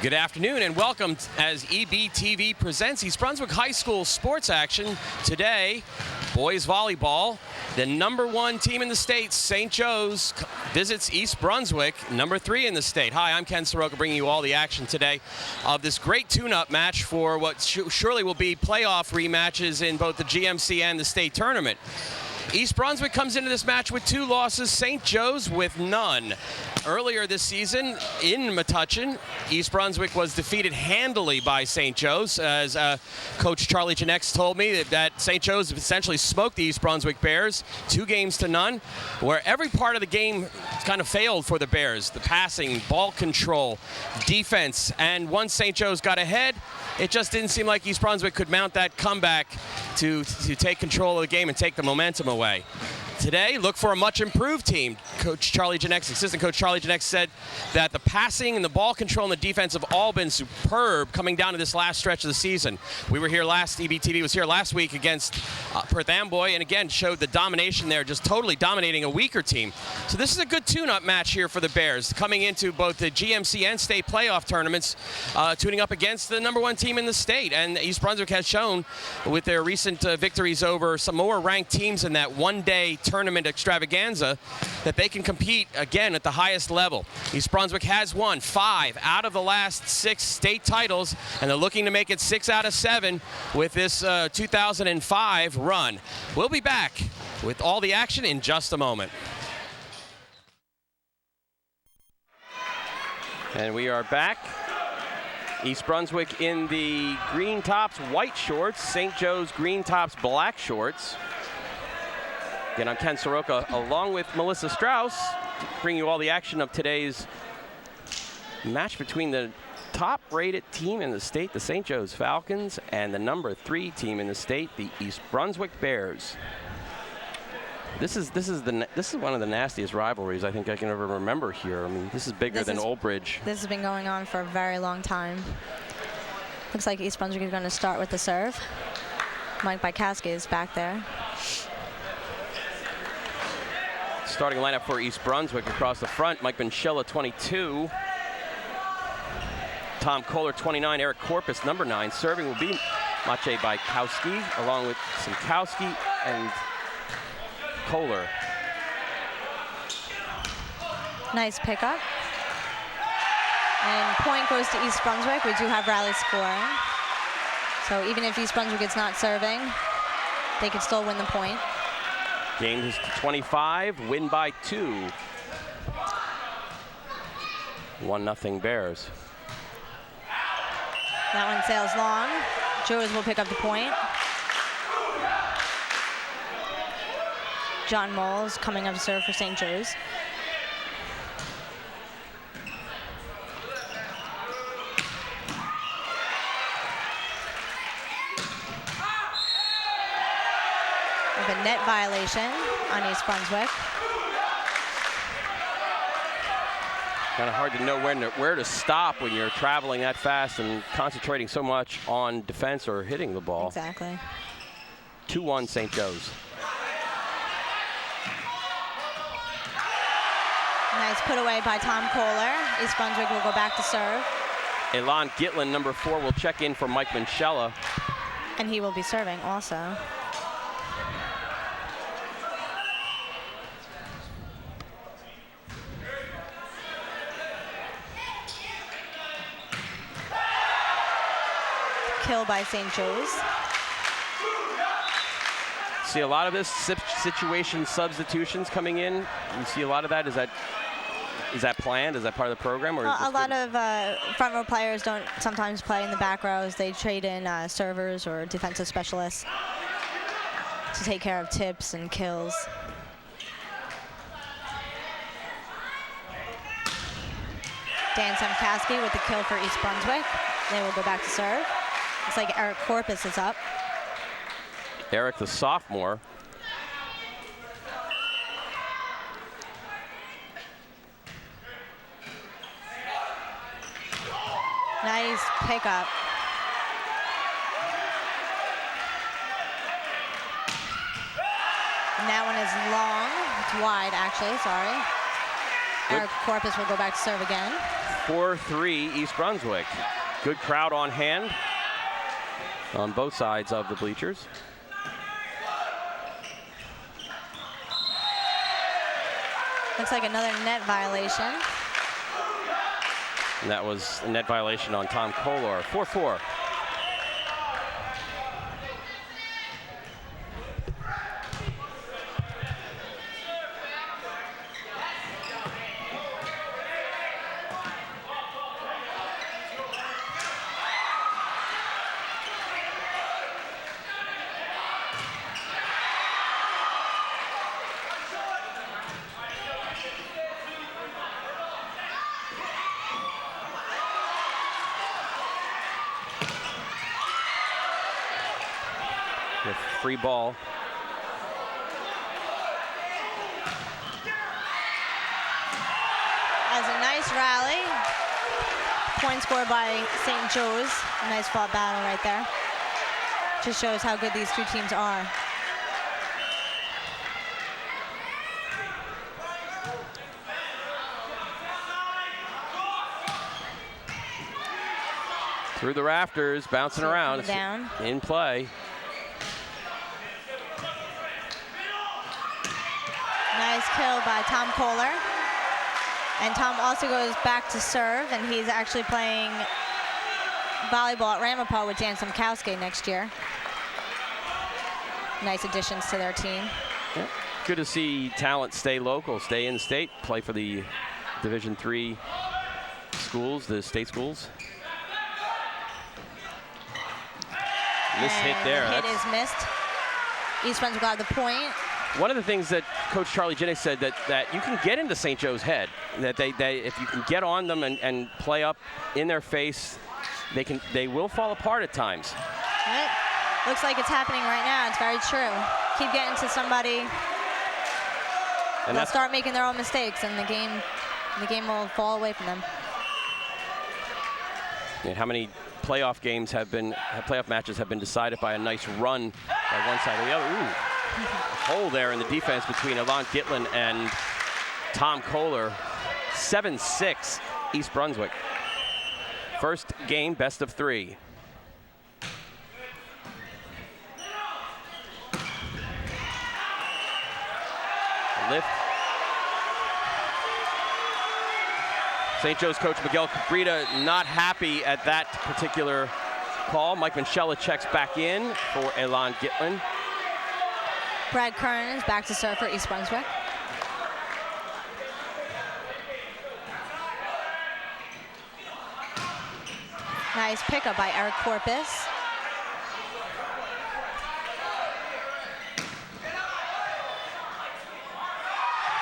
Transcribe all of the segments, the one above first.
Good afternoon and welcome as EBTV presents East Brunswick High School sports action. Today, boys volleyball. The #1 team in the state, St. Joe's, visits East Brunswick, #3 in the state. Hi, I'm Ken Saroka, bringing you all the action today of this great tune-up match for what surely will be playoff rematches in both the GMC and the state tournament. East Brunswick comes into this match with 2 losses, St. Joe's with none. Earlier this season in Metuchen, East Brunswick was defeated handily by St. Joe's. As Coach Charlie Janex told me that St. Joe's essentially smoked the East Brunswick Bears, 2-0, where every part of the game kind of failed for the Bears. The passing, ball control, defense, and once St. Joe's got ahead, it just didn't seem like East Brunswick could mount that comeback to take control of the game and take the momentum away. Today, look for a much improved team. Assistant Coach Charlie Janex said that the passing and the ball control and the defense have all been superb coming down to this last stretch of the season. We were here EBTV was here last week against Perth Amboy, and again showed the domination there, just totally dominating a weaker team. So this is a good tune-up match here for the Bears, coming into both the GMC and state playoff tournaments, tuning up against the #1 team in the state. And East Brunswick has shown with their recent victories over some more ranked teams in that one-day tournament extravaganza that they can compete again at the highest level. East Brunswick has won 5 out of the last 6 state titles, and they're looking to make it 6 out of 7 with this 2005 run. We'll be back with all the action in just a moment. And we are back. East Brunswick in the green tops, white shorts. St. Joe's green tops, black shorts. Again, I'm Ken Saroka, along with Melissa Strauss, bringing you all the action of today's match between the top-rated team in the state, the St. Joe's Falcons, and the #3 team in the state, the East Brunswick Bears. This is one of the nastiest rivalries I think I can ever remember here. I mean, this is bigger than Old Bridge. This has been going on for a very long time. Looks like East Brunswick is going to start with the serve. Mike Bykaski is back there. Starting lineup for East Brunswick across the front, Mike Benchella, 22. Tom Kohler, 29. Eric Korpus, #9. Serving will be Maciej Bykaski, along with Simkowski and Kohler. Nice pickup. And point goes to East Brunswick. We do have rally scoring. So even if East Brunswick is not serving, they can still win the point. Game is 25, win by 2. 1-0 Bears. That one sails long. Joe's will pick up the point. John Moles coming up to serve for St. Joe's. A net violation on East Brunswick. Kind of hard to know where to stop when you're traveling that fast and concentrating so much on defense or hitting the ball. Exactly. 2-1 St. Joe's. Nice put away by Tom Kohler. East Brunswick will go back to serve. Elon Gitlin, #4, will check in for Mike Benchella. And he will be serving also. Kill by St. Joe's. See a lot of this situation substitutions coming in. You see a lot of that. Is that planned? Is that part of the program? Or a lot of front row players don't sometimes play in the back rows. They trade in servers or defensive specialists to take care of tips and kills. Dan Simkowski with the kill for East Brunswick. They will go back to serve. Looks like Eric Korpus is up. Eric, the sophomore. Nice pickup. And that one is long. It's wide, actually, sorry. Eric Korpus will go back to serve again. 4-3 East Brunswick. Good crowd on hand on both sides of the bleachers. Looks like another net violation. And that was a net violation on Tom Kolar. 4-4. Free ball. As a nice rally. Point scored by St. Joe's. A nice fought battle right there. Just shows how good these two teams are. Through the rafters, bouncing around. Down. In play. Nice kill by Tom Kolar. And Tom also goes back to serve, and he's actually playing volleyball at Ramapo with Dan Simkowski next year. Nice additions to their team. Yeah. Good to see talent stay local, stay in state, play for the Division III schools, the state schools. Miss hit there. The hit is missed. East Brunswick got the point. One of the things that Coach Charlie Jinnick said that you can get into St. Joe's head, that they if you can get on them and play up in their face, they will fall apart at times. Right. Looks like it's happening right now. It's very true. Keep getting to somebody, and they'll start making their own mistakes, and the game will fall away from them. And how many playoff matches have been decided by a nice run by one side or the other? Ooh. Hole there in the defense between Alon Gitlin and Tom Kolar. 7-6 East Brunswick. First game, best of 3. Lift. St. Joe's coach Miguel Cabrita not happy at that particular call. Mike Manchella checks back in for Alon Gitlin. Brad Kern is back to serve for East Brunswick. Nice pickup by Eric Corpus.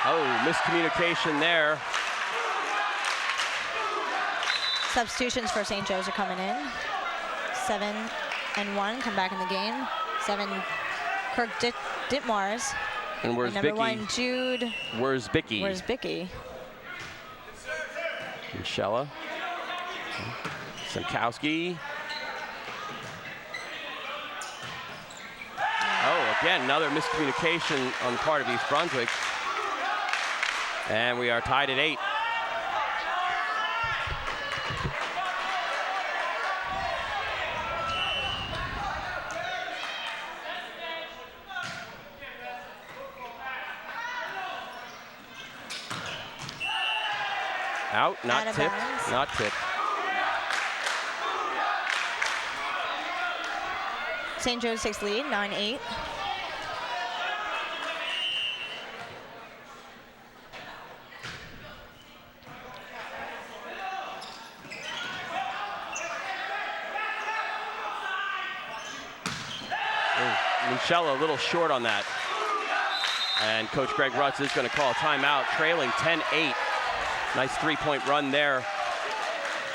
Oh, miscommunication there. Substitutions for St. Joe's are coming in. 7 and 1 come back in the game. 7 Kirk Ditmars. And where's number Bicky? 1 Jude. Where's Bicky? Where's Bicky? Michelle. Simkowski. Oh, again, another miscommunication on the part of East Brunswick. And we are tied at 8. Out, not tipped, not tipped. St. Joe's takes lead, 9-8. Michelle a little short on that. And Coach Greg Rutz is going to call a timeout, trailing 10-8. Nice three-point run there.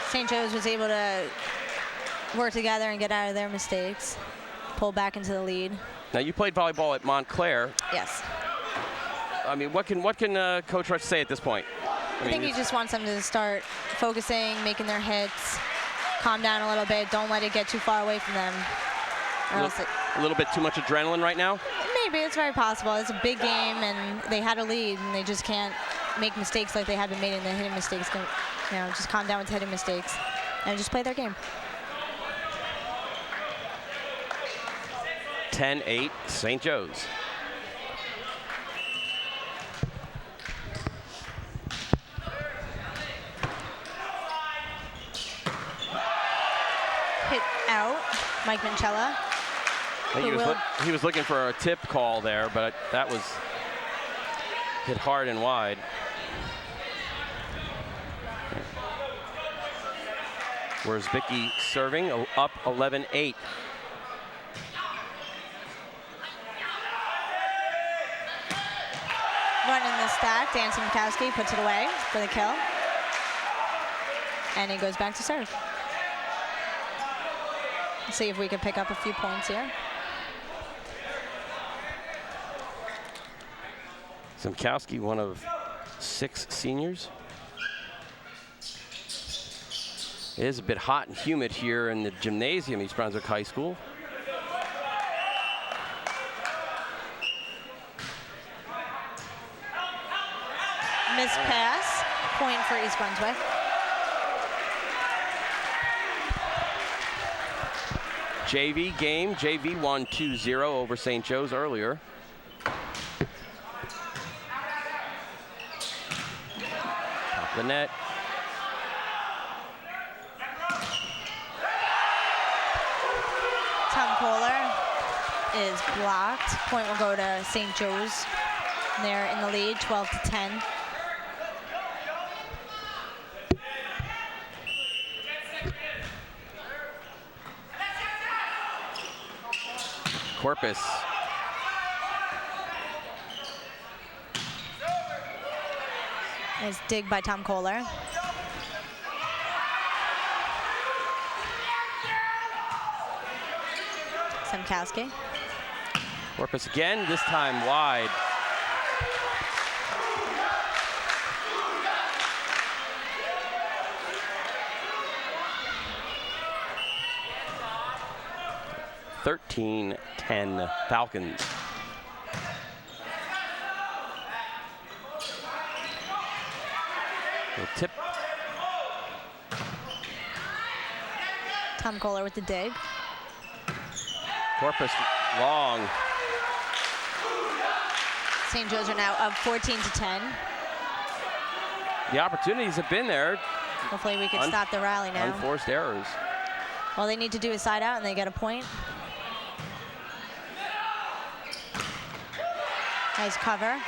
St. Joe's was able to work together and get out of their mistakes, pull back into the lead. Now, you played volleyball at Montclair. Yes. I mean, what can Coach Rutz say at this point? I think he just wants them to start focusing, making their hits, calm down a little bit, don't let it get too far away from them. A little bit too much adrenaline right now? Maybe, it's very possible. It's a big game, and they had a lead, and they just can't make mistakes like they have been made in the hitting mistakes just calm down with hitting mistakes and just play their game. 10-8 St. Joe's. Hit out, Mike Manchella. He was looking for a tip call there, but that was hit hard and wide. Where's Vicky serving? Up 11-8. Running the stack, Dan Simkowski puts it away for the kill. And he goes back to serve. Let's see if we can pick up a few points here. Simkowski, one of 6 seniors. It is a bit hot and humid here in the gymnasium, East Brunswick High School. Miss pass, point for East Brunswick. JV game, JV won 2-0 over St. Joe's earlier. Top of the net. Tom Kohler is blocked. Point will go to St. Joe's. They're in the lead, 12-10. Corpus. Nice dig by Tom Kohler. Simkowski. Corpus again, this time wide. (13-10) Falcons. The tip. Tom Kohler with the dig. Corpus long. St. Joe's are now up 14-10. The opportunities have been there. Hopefully we can stop the rally now. Unforced errors. All they need to do is side out and they get a point. Nice cover.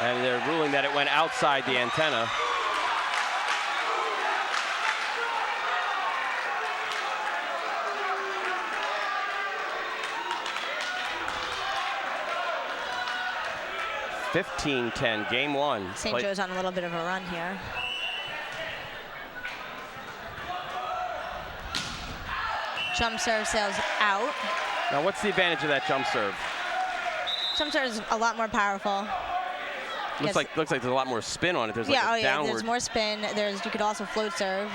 And they're ruling that it went outside the antenna. (15-10) game 1. St. Joe's on a little bit of a run here. Jump serve sails out. Now what's the advantage of that jump serve? Jump serve is a lot more powerful. Looks like there's a lot more spin on it. There's like a downward. There's more spin. You could also float serve.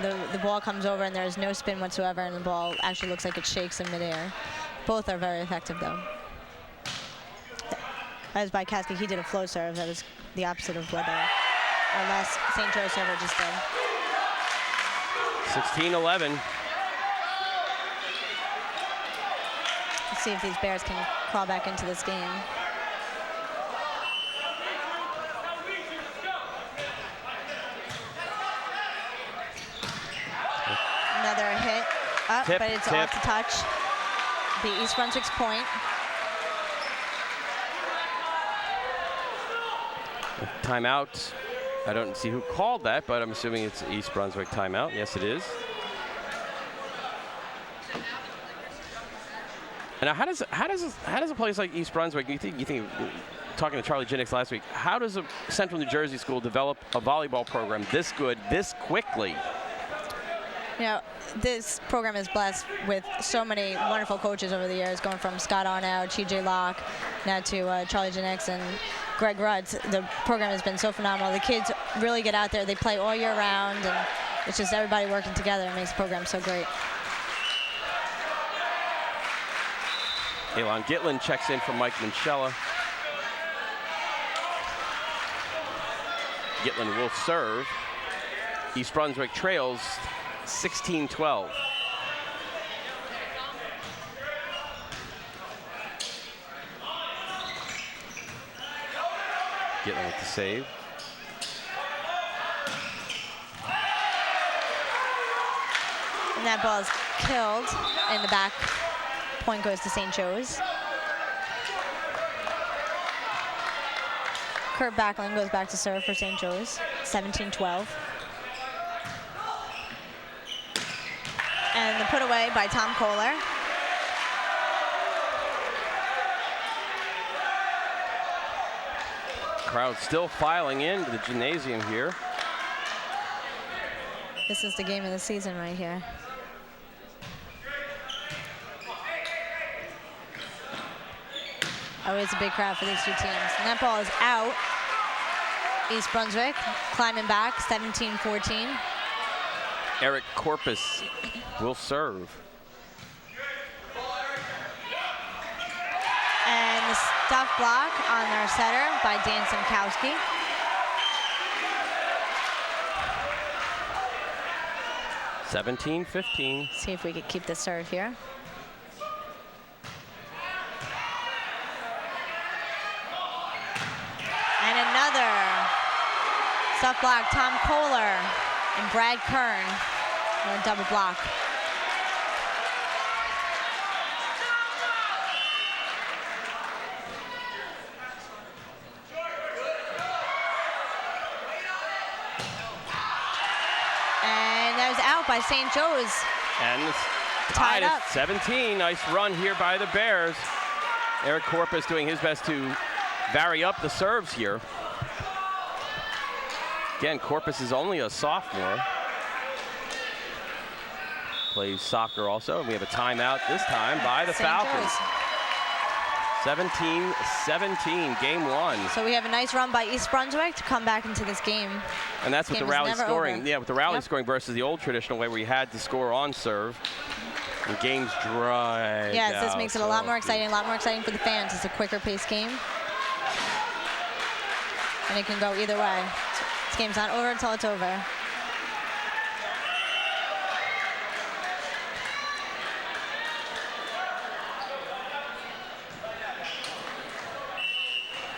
The ball comes over and there's no spin whatsoever, and the ball actually looks like it shakes in midair. Both are very effective though. That was by Kasky. He did a float serve. That was the opposite of what our last St. Joe server just did. 16-11. Let's see if these Bears can crawl back into this game. Another hit up, but it's off the touch. The East Brunswick's point. Timeout. I don't see who called that, but I'm assuming it's East Brunswick timeout. Yes, it is. And now, how does a place like East Brunswick? You think talking to Charlie Jinnix last week, how does a Central New Jersey school develop a volleyball program this good, this quickly? You know, this program is blessed with so many wonderful coaches over the years, going from Scott Arnow, TJ Locke, now to Charlie Jinnix and Greg Rudds. The program has been so phenomenal. The kids really get out there. They play all year round, and it's just everybody working together. It makes the program so great. Elon Gitlin checks in for Mike Minchella. Gitlin will serve. East Brunswick trails 16-12. Gitlin with the save. And that ball is killed in the back. Point goes to St. Joe's. Kurt Backlund goes back to serve for St. Joe's, 17-12. And the put away by Tom Kohler. Crowd still filing into the gymnasium here. This is the game of the season right here. Always a big crowd for these two teams. And that ball is out. East Brunswick climbing back, 17-14. Eric Corpus will serve. And the stuff block on their setter by Dan Simkowski. (17-15). See if we could keep the serve here. And another stuff block, Tom Kohler and Brad Kern on a double block. And that was out by St. Joe's. And it's Tied tied up. at 17. Nice run here by the Bears. Eric Corpus doing his best to vary up the serves here. Again, Corpus is only a sophomore. Plays soccer also. And we have a timeout this time by the St. Falcons. Joe's. 17-17, game one. So we have a nice run by East Brunswick to come back into this game. And that's with the Game is rally never scoring. over. Yeah, with the rally Yep. scoring versus the old traditional way where you had to score on serve. And game's dry. Yes, this makes it a lot more exciting for the fans. It's a quicker paced game. And it can go either way. This game's not over until it's over.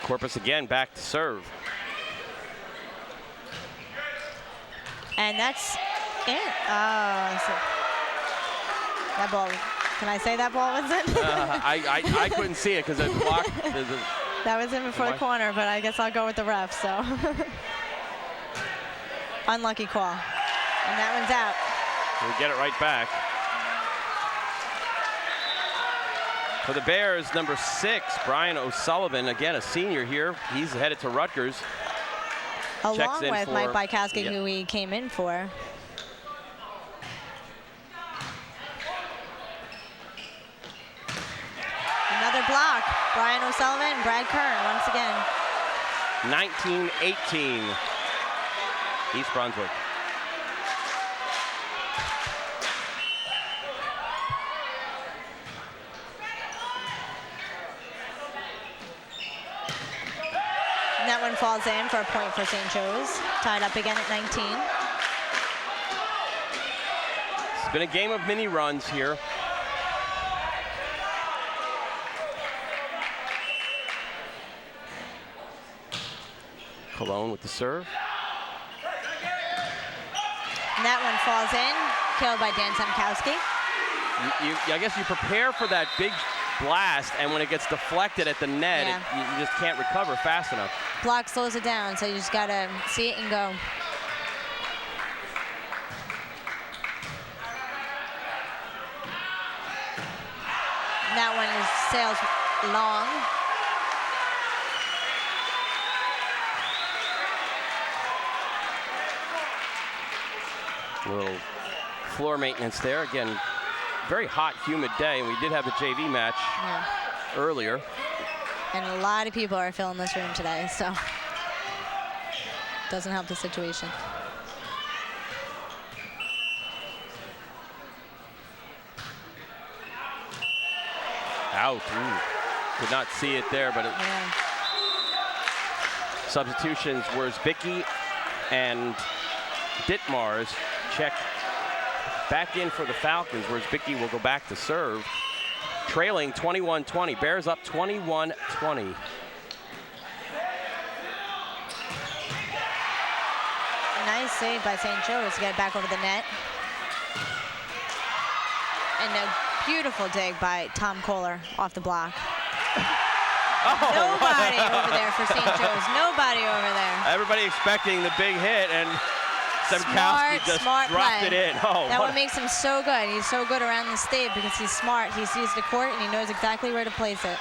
Corpus again back to serve. And that's it. Oh, so that ball. Can I say that ball was in? I couldn't see it because it blocked. That was in before the corner, but I guess I'll go with the ref, so. Unlucky call. And that one's out. We'll get it right back. For the Bears, number 6, Brian O'Sullivan, again a senior here. He's headed to Rutgers. Along in with for- Mike Bykowski, Yep. who he came in for. Another block. Brian O'Sullivan, Brad Kern once again. 19-18, East Brunswick. And that one falls in for a point for St. Joe's. Tied up again at 19. It's been a game of mini runs here. Cologne with the serve. And that one falls in, killed by Dan Simkowski. I guess you prepare for that big blast, and when it gets deflected at the net, Yeah. you just can't recover fast enough. Block slows it down, so you just gotta see it and go. And that one is sails long. A little floor maintenance there. Again, very hot, humid day, and we did have the JV match Yeah. earlier. And a lot of people are filling this room today, so doesn't help the situation. Out. Ooh. Could not see it there, but Yeah. substitutions were Zbicki and Ditmars. Check back in for the Falcons, where Zbicki will go back to serve. Trailing 21-20. Bears up 21-20. Nice save by St. Joe's to get it back over the net. And a beautiful dig by Tom Kohler off the block. Oh. Nobody over there for St. Joe's. Nobody over there. Everybody expecting the big hit, and Semkowski just smart dropped play. it in. Oh, that what makes him so good. He's so good around the state because he's smart. He sees the court and he knows exactly where to place it.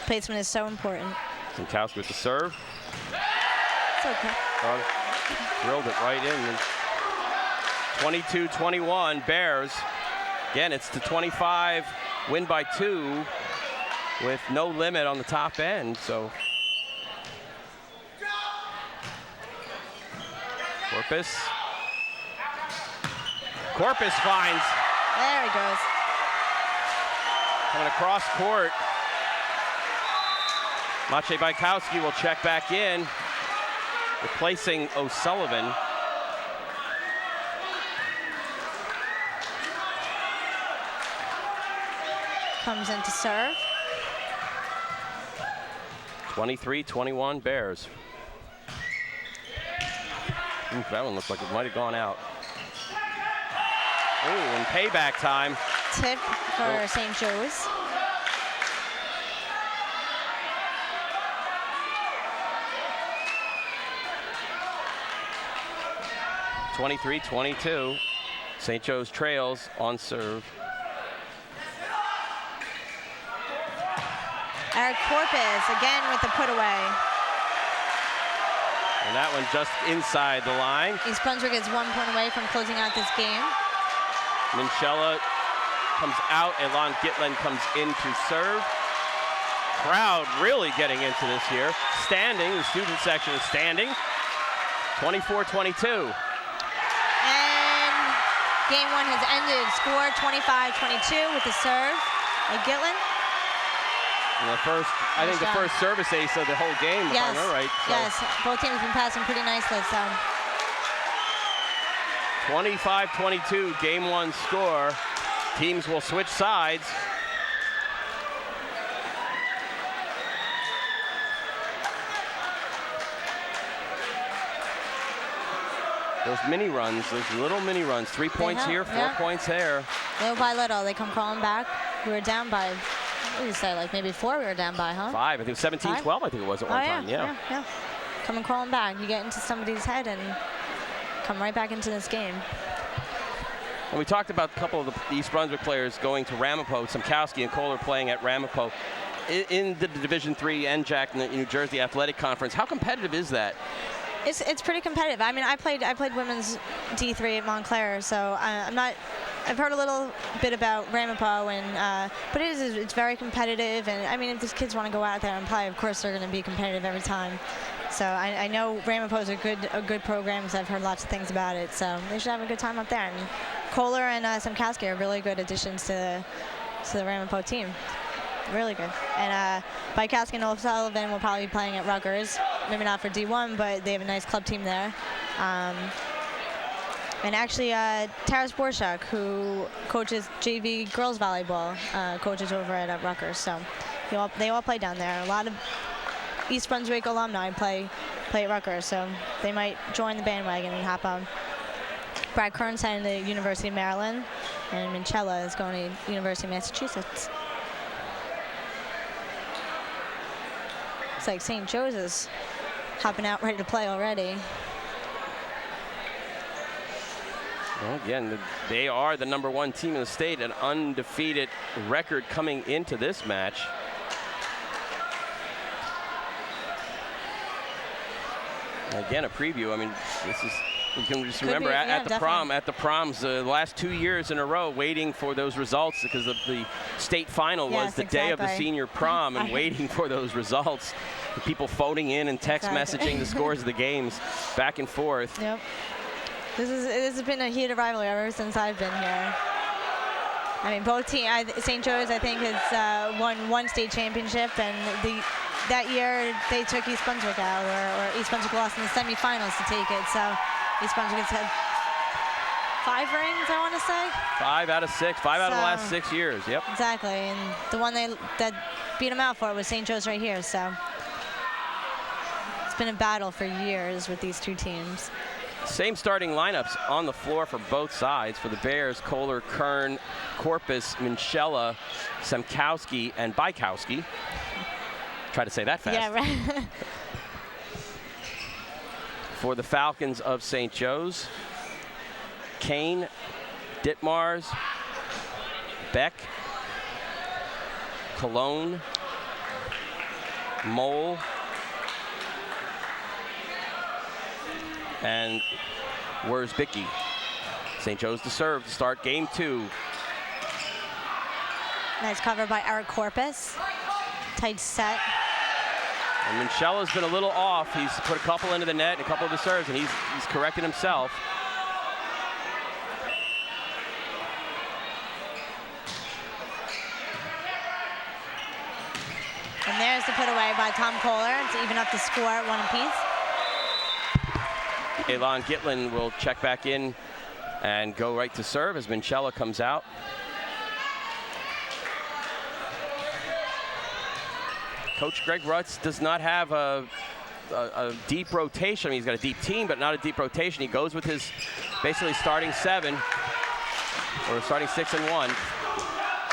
Placement is so important. Semkowski with the serve. It's okay. Drilled it right in. 22-21 Bears. Again, it's the 25, win by 2 with no limit on the top end. So Corpus finds. There he goes. Coming across court. Maciej Bajkowski will check back in, replacing O'Sullivan. Comes in to serve. 23-21 Bears. Ooh, that one looks like it might have gone out. Ooh, and payback time. Tip for St. Joe's. (23-22). St. Joe's trails on serve. Eric Corpus again with the put away. And that one just inside the line. East Brunswick is 1 point away from closing out this game. Minchella comes out, and Lon Gitlin comes in to serve. Crowd really getting into this here. Standing, the student section is standing. 24-22. And game one has ended. Score 25-22 with the serve by Gitlin. And the first, I think the first service ace of the whole game, if I remember right. So Yes, both teams have been passing pretty nicely, so. 25-22, game one score. Teams will switch sides. Those mini runs, those little mini runs, 3 points here, 4 points there. Little by little, they come crawling back. We were down by, what did you say, like maybe 4 we were down by, huh? 5, I think 17-12, I think it was at one time, yeah. Coming crawling back. You get into somebody's head and come right back into this game. And we talked about a couple of the East Brunswick players going to Ramapo, Semkowski and Kohler playing at Ramapo. In the Division III NJAC, in the New Jersey Athletic Conference, how competitive is that? It's pretty competitive. I mean, I played women's D3 at Montclair, so I've heard a little bit about Ramapo, and but it's very competitive. And I mean, if these kids want to go out there and play, of course they're going to be competitive every time. So I know Ramapo is a good program, because I've heard lots of things about it. So they should have a good time up there. And Kohler and Semkowski are really good additions to the Ramapo team. Really good. And Bajkowski and O'Sullivan will probably be playing at Rutgers. Maybe not for D1, but they have a nice club team there. And actually, Taras Borshak, who coaches JV girls volleyball, coaches over at Rutgers. So they all play down there. A lot of East Brunswick alumni play at Rutgers, so they might join the bandwagon and hop on. Brad Kern's heading to the University of Maryland, and Minchella is going to University of Massachusetts. It's like St. Joe's is hopping out ready to play already. Well, again, they are the #1 team in the state, an undefeated record coming into this match. Again, a preview. I mean, this is, you can just remember at the proms, the last 2 years in a row, waiting for those results, because the state final was the day of the senior prom, and waiting for those results. People phoning in and text messaging the scores of the games back and forth. Yep. This has been a heated rivalry ever since I've been here. I mean, both teams, St. Joe's, I think, has won one state championship, and that year they took East Brunswick out, or East Brunswick lost in the semifinals to take it. So East Brunswick has had 5 rings, I want to say. 5 out of 6. 5 out of the last 6 years. Yep. Exactly, and the one that beat them out for was St. Joe's right here. So it's been a battle for years with these two teams. Same starting lineups on the floor for both sides. For the Bears, Kohler, Kern, Korpus, Minchella, Semkowski, and Bykowski. Try to say that fast. Yeah, right. For the Falcons of St. Joe's, Kane, Ditmars, Beck, Cologne, Mole, and Wurzbicki. St. Joe's to serve to start game 2. Nice cover by Eric Korpus. Tight set. And Minchella's been a little off. He's put a couple into the net and a couple of the serves, and he's corrected himself. And there's the put away by Tom Kohler to even up the score at 1 apiece. Elon Gitlin will check back in and go right to serve as Minchella comes out. Coach Greg Rutz does not have a deep rotation. I mean, he's got a deep team, but not a deep rotation. He goes with his basically starting 7, or starting 6 and 1.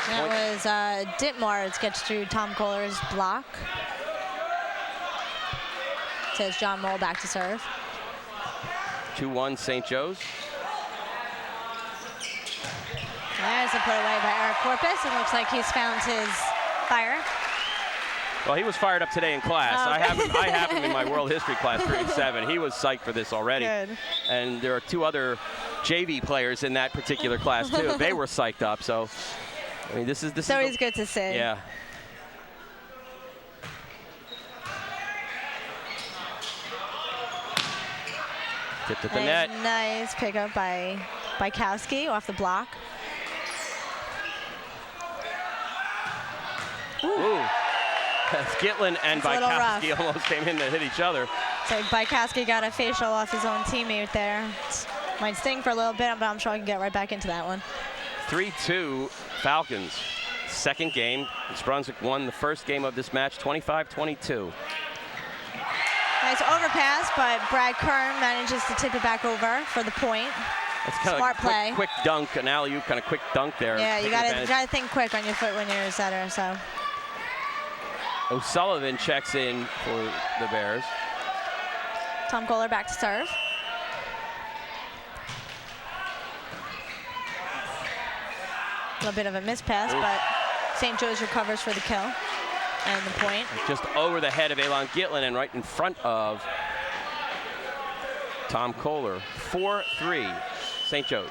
That was Ditmars gets through Tom Kohler's block. Says John Mole back to serve. 2-1 St. Joe's. There's a put away by Eric Korpus. It looks like he's found his fire. Well, he was fired up today in class. Oh, okay. I have him in my world history class, grade 7. He was psyched for this already. Good. And there are 2 other JV players in that particular class too. They were psyched up. So, I mean, this is always good to see. Yeah. Tipped at the net. Nice pickup by Bykowski off the block. Ooh. Gitlin and Bykowski almost came in to hit each other. So Bykowski got a facial off his own teammate there. Might sting for a little bit, but I'm sure I can get right back into that one. 3-2 Falcons. Second game. East Brunswick won the first game of this match, 25-22. Nice overpass, but Brad Kern manages to tip it back over for the point. That's kind Smart of play. Quick dunk, an alley-oop kind of quick dunk there. Yeah, you gotta think quick on your foot when you're a setter. So O'Sullivan checks in for the Bears. Tom Kohler back to serve. A little bit of a mispass, but St. Joe's recovers for the kill and the point. Just over the head of Elon Gitlin and right in front of Tom Kohler. 4-3, St. Joe's.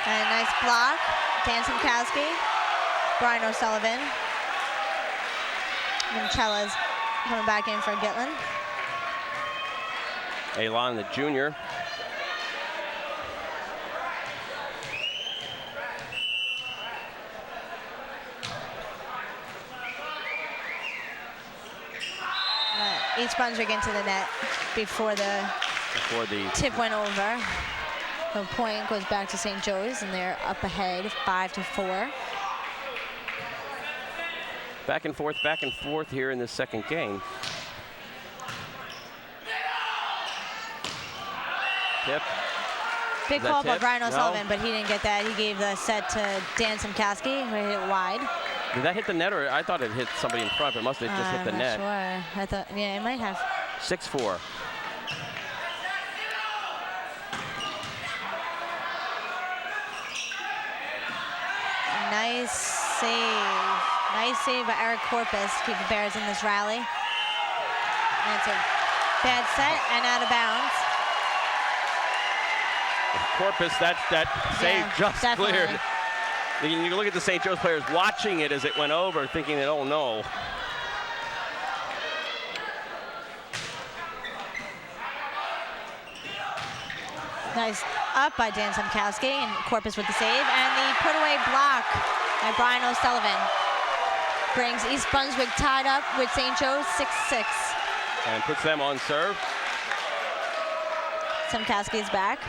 And a nice block. Dan Semkowski, Brian O'Sullivan. Minchella's coming back in for Gitlin. Elon, the junior. East Brunswick into the net before the tip went over. The point goes back to St. Joe's, and they're up ahead 5-4. Back and forth here in the second game. Tip. Big call by Brian O'Sullivan, No. but he didn't get that. He gave the set to Dan Semkowski, who hit it wide. Did that hit the net, or I thought it hit somebody in front, but it must have just hit the net. I'm not sure. I thought, yeah, it might have. 6-4. Nice save. Nice save by Eric Korpus to keep the Bears in this rally. And it's a bad set and out of bounds. Korpus, that save just definitely cleared. You look at the St. Joe's players watching it as it went over, thinking that, oh no. Nice up by Dan Simkowski, and Corpus with the save, and the put-away block by Brian O'Sullivan brings East Brunswick tied up with St. Joe's 6-6. And puts them on serve. Simkowski is back.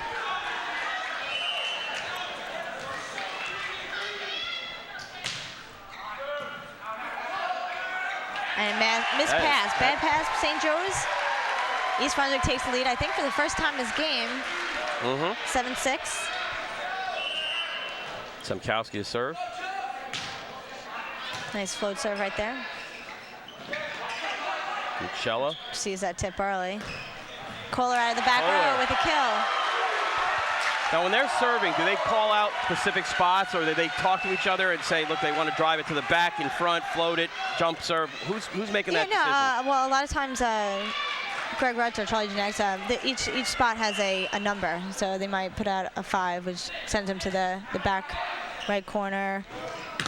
And missed pass, bad pass for St. Joe's. East Brunswick takes the lead, I think, for the first time this game. 7-6. Simkowski to serve. Nice float serve right there. Michella. Sees that tip early. Kohler out of the back row with a kill. Now, when they're serving, do they call out specific spots, or do they talk to each other and say, look, they want to drive it to the back, in front, float it, jump serve? Who's making that decision? Well, a lot of times, Greg Rutz or Charlie Janex, each spot has a number, so they might put out a 5, which sends them to the back right corner.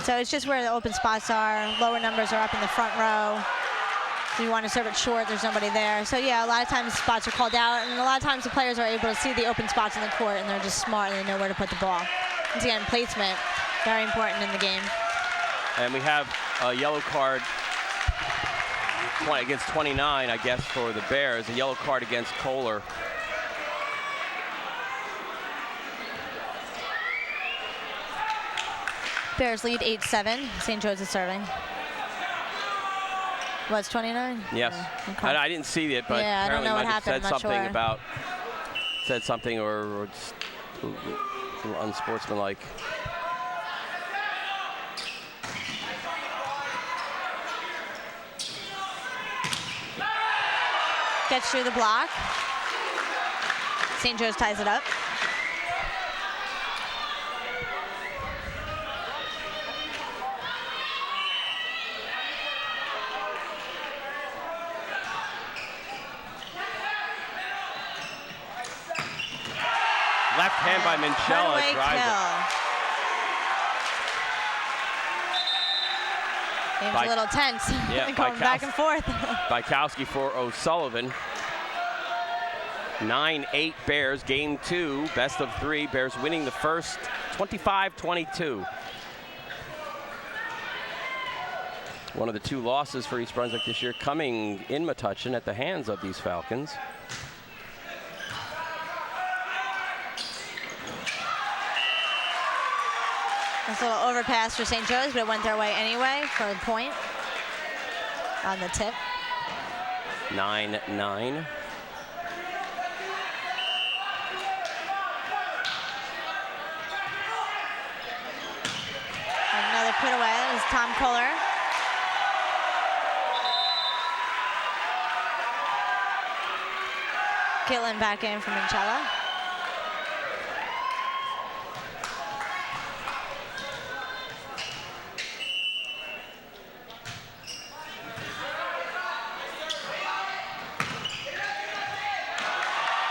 So it's just where the open spots are. Lower numbers are up in the front row. If you want to serve it short, there's nobody there. So yeah, a lot of times spots are called out, and a lot of times the players are able to see the open spots in the court, and they're just smart and they know where to put the ball. Once again, placement, very important in the game. And we have a yellow card against 29, I guess, for the Bears. A yellow card against Kohler. Bears lead 8-7. St. Joe's is serving. What's 29? Yes. Yeah, okay. I didn't see it, but yeah, apparently I don't know might what have happened. said something sure. about or just a little unsportsmanlike. Gets through the block. St. Joe's ties it up. Left hand by Minchella drives it. Game's a little tense. Yeah, going back and forth. Bykowski for O'Sullivan. 9-8 Bears, game 2, best of 3. Bears winning the first 25-22. One of the 2 losses for East Brunswick this year coming in Metuchen at the hands of these Falcons. Nice little overpass for St. Joe's, but it went their way anyway for a point on the tip. 9-9. Another put away. That was Tom Kohler. Gitlin back in from Minchella.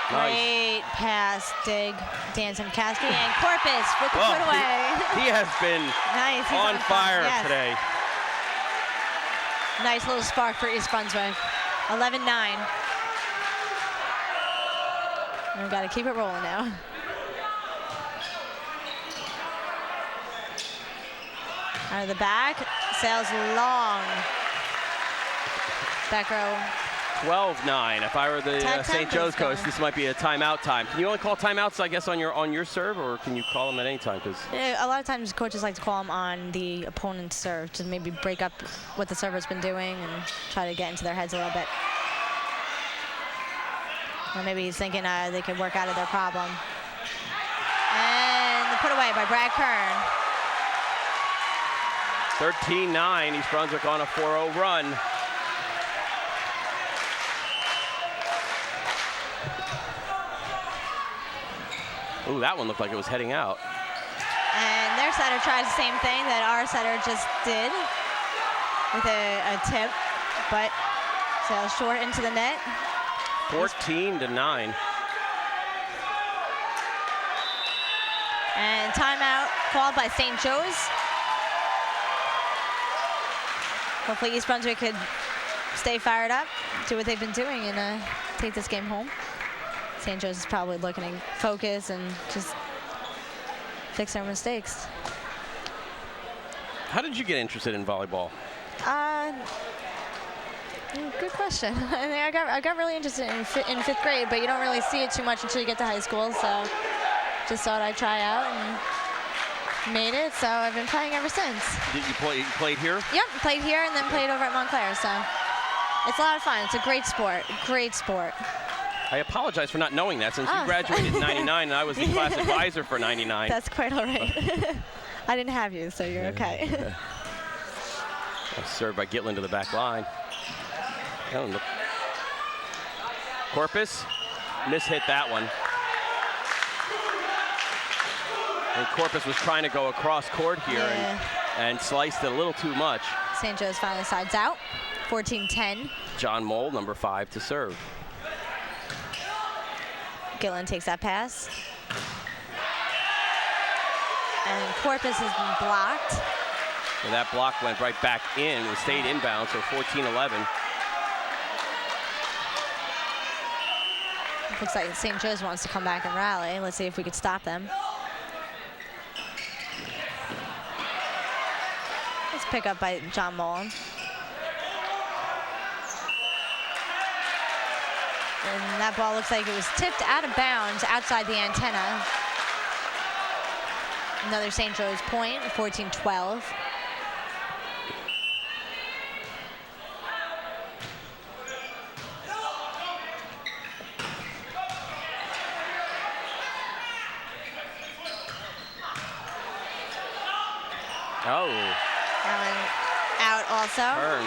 Great pass, dig, Dan Simkowski, and Corpus with the put away. He has been nice. on fire yes. today. Nice little spark for East Brunswick. 11-9. We've got to keep it rolling now. Out of the back, sails long. Back row. 12-9. If I were the St. Joe's coach, this might be a timeout time. Can you only call timeouts, I guess, on your serve, or can you call them at any time? A lot of times coaches like to call them on the opponent's serve to maybe break up what the server's been doing and try to get into their heads a little bit. Or maybe he's thinking they could work out of their problem. And the put away by Brad Kern. 13-9. East Brunswick on a 4-0 run. Ooh, that one looked like it was heading out. And their setter tries the same thing that our setter just did with a tip, but sails short into the net. 14-9. And timeout called by St. Joe's. Hopefully East Brunswick could stay fired up, do what they've been doing, and take this game home. St. Joe's is probably looking to focus and just fix their mistakes. How did you get interested in volleyball? Good question. I got really interested in fifth grade, but you don't really see it too much until you get to high school. So just thought I'd try out and made it. So I've been playing ever since. Did you play? You played here? Yep, played here and then played over at Montclair. So it's a lot of fun. It's a great sport. Great sport. I apologize for not knowing that since you graduated in '99 and I was the class advisor for '99. That's quite all right. I didn't have you, so you're okay. Served by Gitlin to the back line. Corpus mishit that one. And Corpus was trying to go across court here and sliced it a little too much. St. Joe's finally sides out. 14-10. John Mole, number 5, to serve. Gitlin takes that pass. And Corpus has been blocked. And that block went right back in. It stayed inbound, so 14-11. Looks like St. Joe's wants to come back and rally. Let's see if we could stop them. Let's pick up by John Mullen. And that ball looks like it was tipped out of bounds outside the antenna. Another St. Joe's point, 14-12. Oh. That one out also. Turn.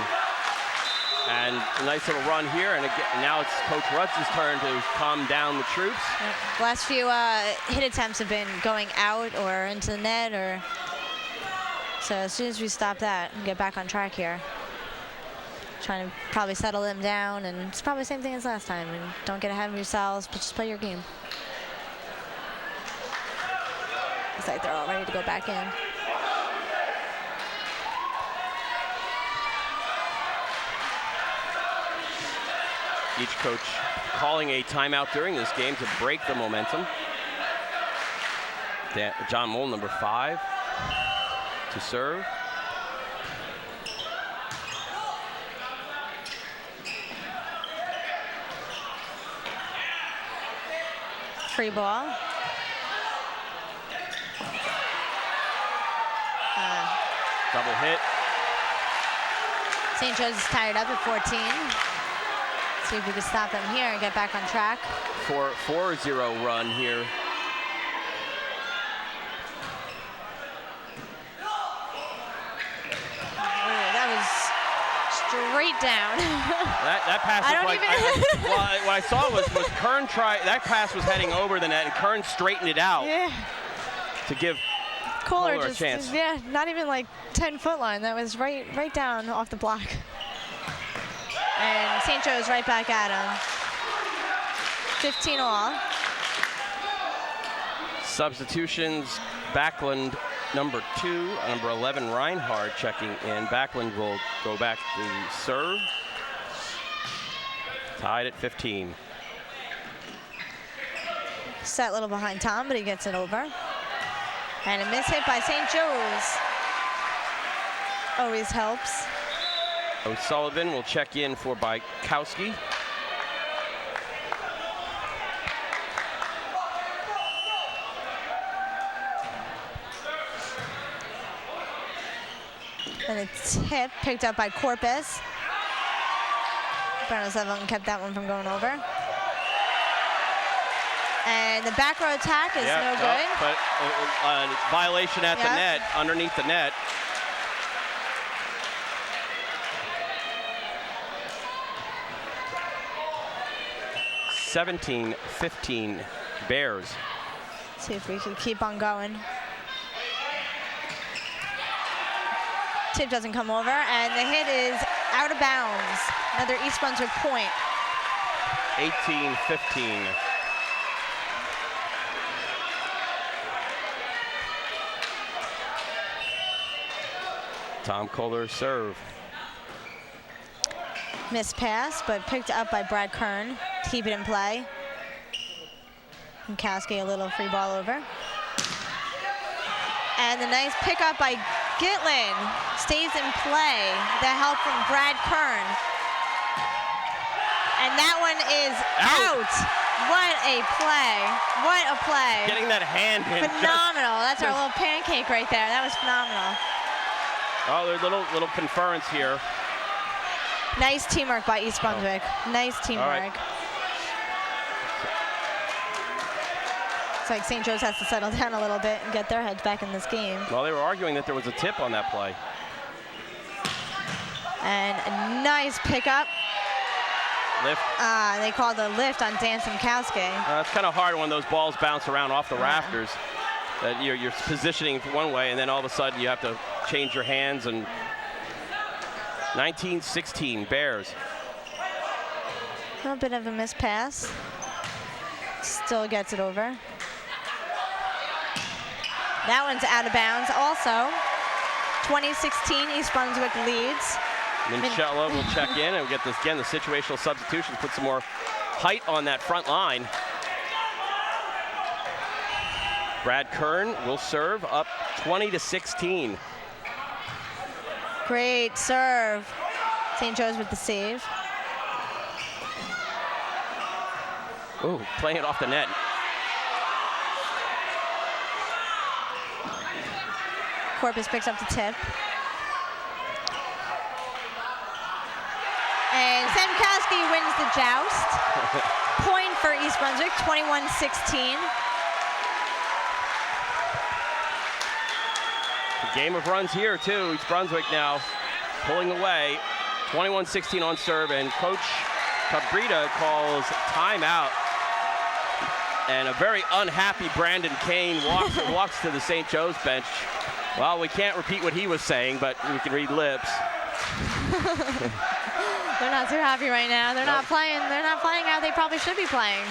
And a nice little run here, and again, now it's Coach Rutz's turn to calm down the troops. Yep. The last few hit attempts have been going out or into the net, or so as soon as we stop that and get back on track here, trying to probably settle them down, and it's probably the same thing as last time. And don't get ahead of yourselves, but just play your game. It's like they're all ready to go back in. Each coach calling a timeout during this game to break the momentum. John Mole, number 5, to serve. Free ball. Double hit. St. Joe's is tied up at 14. See if we can stop them here and get back on track. 4-0 run here. That was straight down. That pass was like, well, what I saw was Kern that pass was heading over the net and Kern straightened it out to give Kohler a chance. Yeah, not even like 10-foot line. That was right down off the block. And St. Joe's right back at him. 15 all. Substitutions, Backlund, number 2, number 11, Reinhardt checking in. Backlund will go back to serve. Tied at 15. Set a little behind Tom, but he gets it over. And a miss hit by St. Joe's. Always helps. O'Sullivan will check in for Bykowski. And a tip picked up by Corpus. Brown kept that one from going over. And the back row attack is no good. But violation at the net, underneath the net. (17-15) Bears. See if we can keep on going. Tip doesn't come over, and the hit is out of bounds. Another East Brunswick point. 18-15. Tom Kohler serve. Missed pass, but picked up by Brad Kern to keep it in play. And Kasky a little free ball over. And the nice pickup by Gitlin stays in play. The help from Brad Kern. And that one is out. What a play. What a play. Getting that hand in. Phenomenal. That's our little pancake right there. That was phenomenal. Oh, there's a little conference here. Nice teamwork by East Brunswick. Nice teamwork. All right. It's like St. Joe's has to settle down a little bit and get their heads back in this game. Well, they were arguing that there was a tip on that play. And a nice pickup. Lift. They called a lift on Dan Simkowski. It's kind of hard when those balls bounce around off the rafters. That you're positioning one way, and then all of a sudden you have to change your hands. And 19-16 Bears. A little bit of a missed pass. Still gets it over. That one's out of bounds. Also, 2016 East Brunswick leads. Minchella will check in, and we get this again. The situational substitutions put some more height on that front line. Brad Kern will serve up 20-16. Great serve. St. Joe's with the save. Ooh, playing it off the net. Corpus picks up the tip. And Simkowski wins the joust. Point for East Brunswick, 21-16. The game of runs here, too. East Brunswick now pulling away. 21-16 on serve, and Coach Cabrita calls timeout. And a very unhappy Brandon Kane walks to the St. Joe's bench. Well, we can't repeat what he was saying, but we can read lips. They're not too happy right now. They're not playing. They're not playing how they probably should be playing.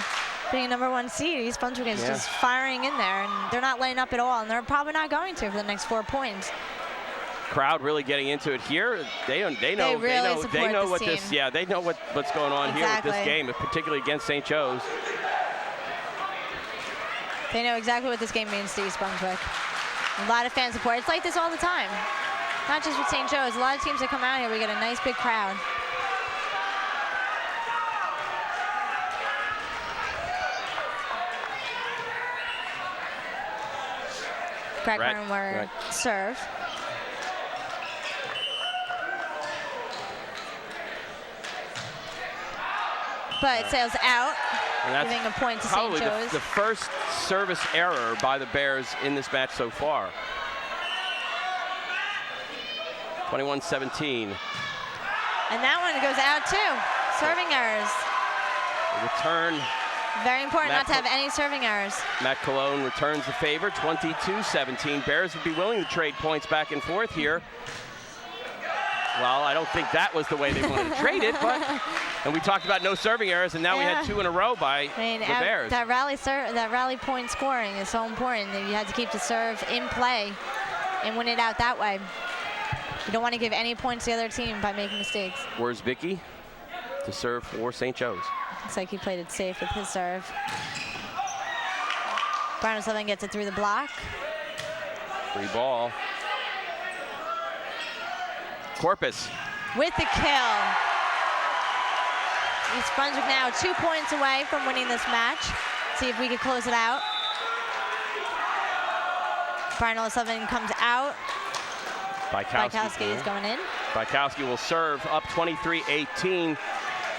Being #1 seed, East Brunswick is just firing in there, and they're not laying up at all, and they're probably not going to for the next 4 points. Crowd really getting into it here. They know what this. Yeah, they know what's going on here with this game, particularly against St. Joe's. They know exactly what this game means to East Brunswick. A lot of fan support. It's like this all the time. Not just with St. Joe's. A lot of teams that come out here, we get a nice big crowd. Brad Kern will serve. But it sails out, giving a point to St. Joe's. Probably the first service error by the Bears in this match so far. 21-17. And that one goes out too. Serving errors. Return. Very important not to have any serving errors. Matt Colon returns the favor, 22-17. Bears would be willing to trade points back and forth here. Well, I don't think that was the way they wanted to trade it, but and we talked about no serving errors, and now we had 2 in a row by the Bears. That rally point scoring is so important. That you had to keep the serve in play and win it out that way. You don't want to give any points to the other team by making mistakes. Where's Vicky to serve for St. Joe's? Looks like he played it safe with his serve. Brown O'Sullivan gets it through the block. Free ball. Corpus. With the kill. East Brunswick now 2 points away from winning this match. See if we can close it out. Brian O'Sullivan comes out. Bykowski is going in. Bykowski will serve up 23-18.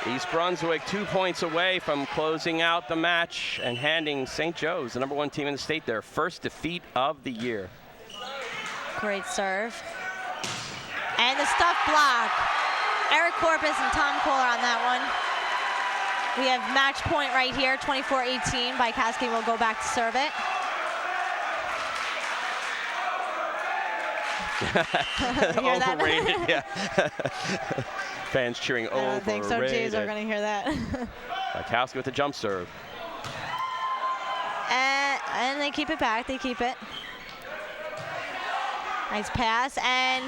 East Brunswick 2 points away from closing out the match and handing St. Joe's, the #1 team in the state, their first defeat of the year. Great serve. And the stuff block. Eric Corpus and Tom Kohler on that one. We have match point right here, 24-18. Bykowski will go back to serve it. Overrated, yeah. Fans cheering overrated. I don't think so, geez, we're going to hear that. Bykowski with the jump serve. And they keep it back, they keep it. Nice pass, and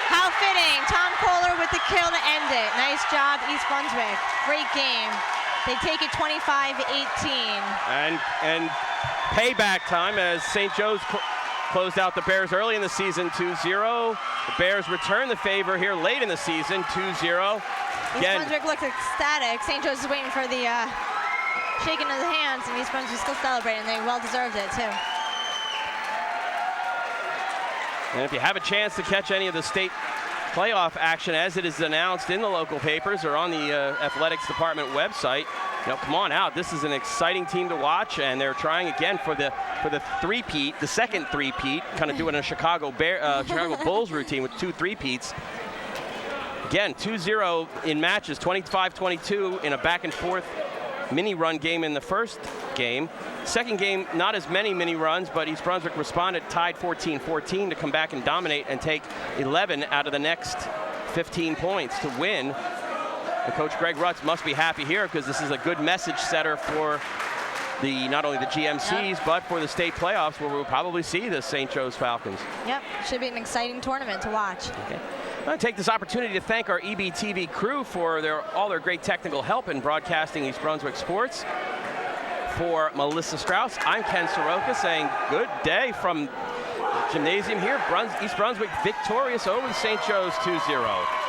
how fitting. Tom Kohler with the kill to end it. Nice job, East Brunswick. Great game. They take it 25-18. And payback time as St. Joe's closed out the Bears early in the season 2-0. The Bears return the favor here late in the season 2-0. East Brunswick looks ecstatic. St. Joe's is waiting for the shaking of the hands, and East Brunswick still celebrating. They well deserved it too. And if you have a chance to catch any of the state playoff action as it is announced in the local papers or on the athletics department website, come on out. This is an exciting team to watch, and they're trying again for the three-peat, the second three-peat, kind of doing a Chicago Bulls routine with 2 three-peats. Again, 2-0 in matches, 25-22 in a back-and-forth mini-run game in the first game. Second game, not as many mini-runs, but East Brunswick responded, tied 14-14 to come back and dominate and take 11 out of the next 15 points to win. And Coach Greg Rutz must be happy here because this is a good message setter for not only the GMCs, but for the state playoffs where we'll probably see the St. Joe's Falcons. Yep, should be an exciting tournament to watch. Okay. I want to take this opportunity to thank our EBTV crew for all their great technical help in broadcasting East Brunswick sports. For Melissa Strauss, I'm Ken Saroka saying good day from the gymnasium here. East Brunswick victorious over St. Joe's 2-0.